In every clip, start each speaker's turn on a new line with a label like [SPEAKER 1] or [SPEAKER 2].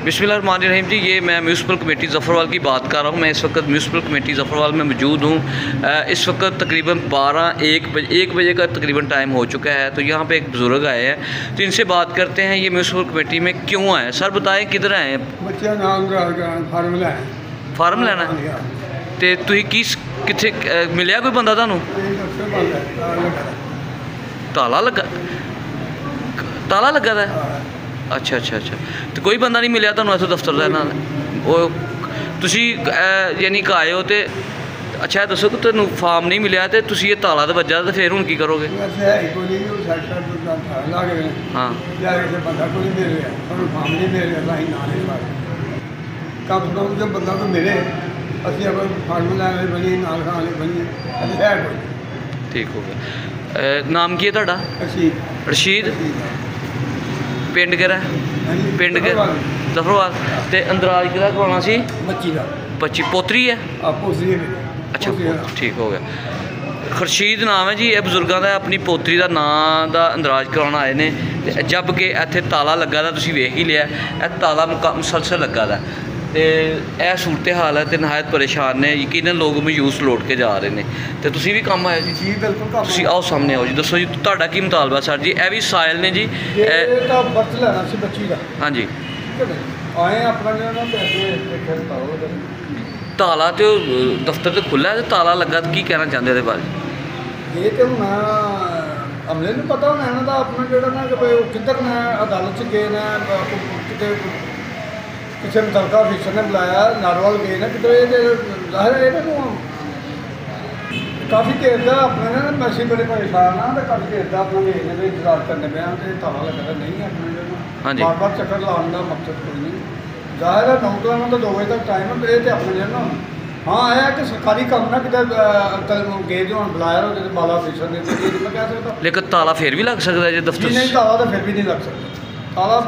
[SPEAKER 1] बिस्मिल्लाहिर्रहमानिर्रहीम जी। ये मैं म्यूनसिपल कमेटी ज़फ़रवाल की बात कर रहा हूँ। मैं इस वक्त म्यूनसिपल कमेटी ज़फ़रवाल में मौजूद हूँ। इस वक्त तकरीबन 1 बजे का तकरीबन टाइम हो चुका है। तो यहाँ पे एक बुज़ुर्ग आए हैं, तो इनसे बात करते हैं ये म्यूनसिपल कमेटी में क्यों आए। सर बताएं किधर आए हैं? फार्म लैना तो तुसीं कित्थे मिलिया कोई बंदा तुहानूं? ताला लगा दा? अच्छा अच्छा अच्छा। तो कोई बंदा नहीं मिलिया तुहानूं इत्थों दफ्तर दा नाल? ओह तुसीं यानी कि आए हो तो अच्छा दसो कि तुहानूं फार्म नहीं मिलिया तो तुसीं ये ताला तो वज्जा तो फिर हुण की करोगे? हाँ
[SPEAKER 2] कम से कम जब बंदा को मिले असं अगर फार्म लैने बनी नाल खाने बनी है कोई।
[SPEAKER 1] ठीक हो गया। नाम की है तुहाडा? रशीद। पिंड केड़ा? पिंड के ज़फ़रवाल। तो अंदराज किहदा करवाना सी? बच्ची पोतरी है? अच्छा ठीक हो गया। खुरशीद नाम है जी। ये बजुर्गों का अपनी पोतरी का नाम का अंदराज करवाना आए ने, जबकि इत्थे ताला लगा दा तुसीं वेख ही लिया, ताला मुसलसल लगा दा। तो यह सूरत हाल है तो नहायत परेशान ने। यकीनन लोग मायूस लौट के जा रहे हैं। तो तुसीं भी काम आए जी?
[SPEAKER 2] बिल्कुल।
[SPEAKER 1] तुसीं आओ सामने आओ जी, दसो जी तुहाडा की मुतालबा सर जी? यह भी सायल ने जी। हाँ जी। ताला तो दफ्तर तो खुला है, ताला लगा तो की कहना चाहते हैं बारे?
[SPEAKER 2] ये तो हूँ अमले में पता होना इन्हों का अपना जोड़ा ना कि किधर ने अदालत गए ने कि किसी मुतलका अफिसर ने बुलाया नारवाल गए ना किधर। ये जाहिर है इन्हों काफ़ी देर का अपने ना मैसी बड़े परेशान हाँ तो काफ़ी देर का अपना वेखने में इंतजार करने पे तो ताला लगा नहीं है अपने जो बार बार चक्कर लाने का मकसद कोई नहीं। जाहिर है 9 तो 2 बजे तक टाइम है। ये तो अपने जो ना हाँ है कि सरकारी काम ना किधर गए जो हम बुलाया हो बाला अफिसर ने मैं कह सकता।
[SPEAKER 1] लेकिन ताला फिर भी लग सकता है जी दफ्तर?
[SPEAKER 2] नहीं ताला तो फिर भी नहीं लग सकता। ताला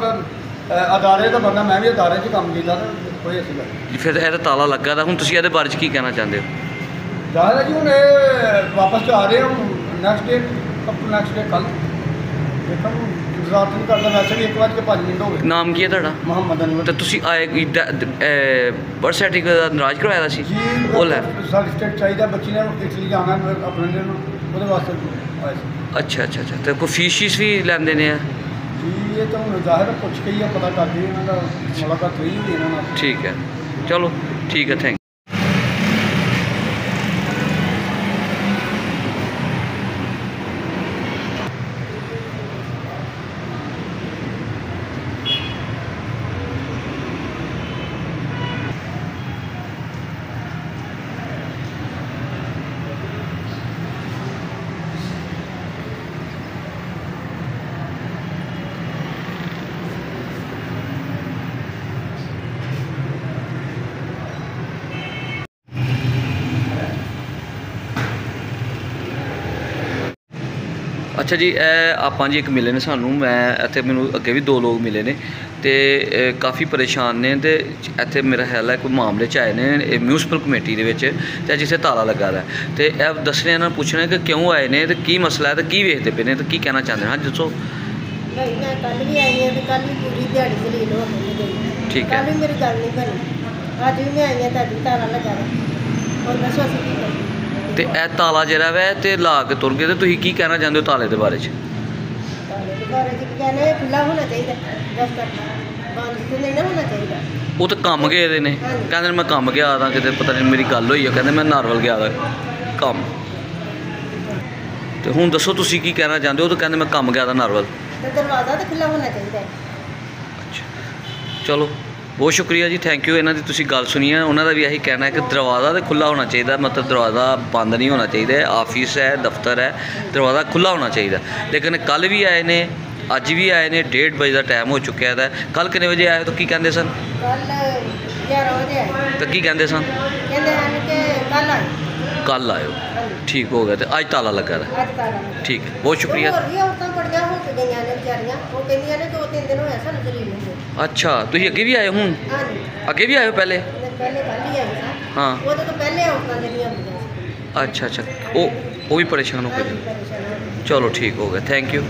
[SPEAKER 2] अदारे का बंदा, मैं भी अदारे च काम किया कोई ऐसी गल नहीं।
[SPEAKER 1] फिर यह ताला लगा था, हुण तुसीं इहदे बारे च की कहना चाहते हो?
[SPEAKER 2] जाहिर है जी हूँ ये वापस आ रहे हैं नैक्सट डे कल देखो इंतजार नहीं करता। वैसे भी 1:05 हो गए।
[SPEAKER 1] नाम की है तुहाडा?
[SPEAKER 2] मोहम्मद अनवर।
[SPEAKER 1] तो तुसीं आए बर्थ सर्टिफिकेट नाराज करवाया सी?
[SPEAKER 2] वो लै सर्टिफिकेट चाहिए बच्ची ने इटली जाना अपने दिन वो वास्ते आए।
[SPEAKER 1] अच्छा अच्छा अच्छा। तो कोई फीस भी लैंदे ने?
[SPEAKER 2] जी ये तो हूँ जाहिर है पुछ के ही पता कर दी इन्हों का मुलाकात हुई ही इन्होंने।
[SPEAKER 1] ठीक है चलो ठीक है थैंक। अच्छा जी आप जी एक मिले ने सानू, मैं इत्थे मैनू अगे भी 2 लोग मिले ने तो काफ़ी परेशान ने। तो इत्थे मेरा ख्याल है कोई मामले च आए ने म्यूनसिपल कमेटी दे विच ते जिसे ताला लगा दा है। तो यह दसने इन्होंने पूछना कि क्यों आए ने तो की मसला है तो की वेखते पे ने तो की कहना चाहते हैं। हाँ दसो। ठीक है तो यह ताला जरा वै तो ला के तुर गए तो तुसीं की कहना चाहते हो ताले के बारे च? वो तो कम गए ने, कहते मैं कम गया था कि पता नहीं मेरी गल हुई है, कहते मैं नारवल गया था कम। तो हुण दसो तुसीं की कहना चाहते हो? तो कहते मैं कम गया था नारवल। अच्छा चलो बहुत शुक्रिया जी, थैंक यू। इन्हों की तुसीं गल सुनी है, उन्होंने भी यही कहना है कि दरवाज़ा तो खुला होना चाहिए, मतलब दरवाज़ा बंद नहीं होना चाहिए। ऑफिस है दफ्तर है दरवाज़ा खुला होना चाहिए। लेकिन कल भी आए ने अज भी आए ने 1:30 बजे का टाइम हो चुका है। कल कितने बजे आए तो की कहते सन? तो की कहते सन? कल आयो। ठीक हो गया। तो अज ताला लगा था? ठीक है बहुत शुक्रिया। अच्छा तुम अगे भी आए हूँ? अगे भी आए पहले? हाँ अच्छा अच्छा। वो भी परेशान हो गए। चलो ठीक हो गया थैंक यू।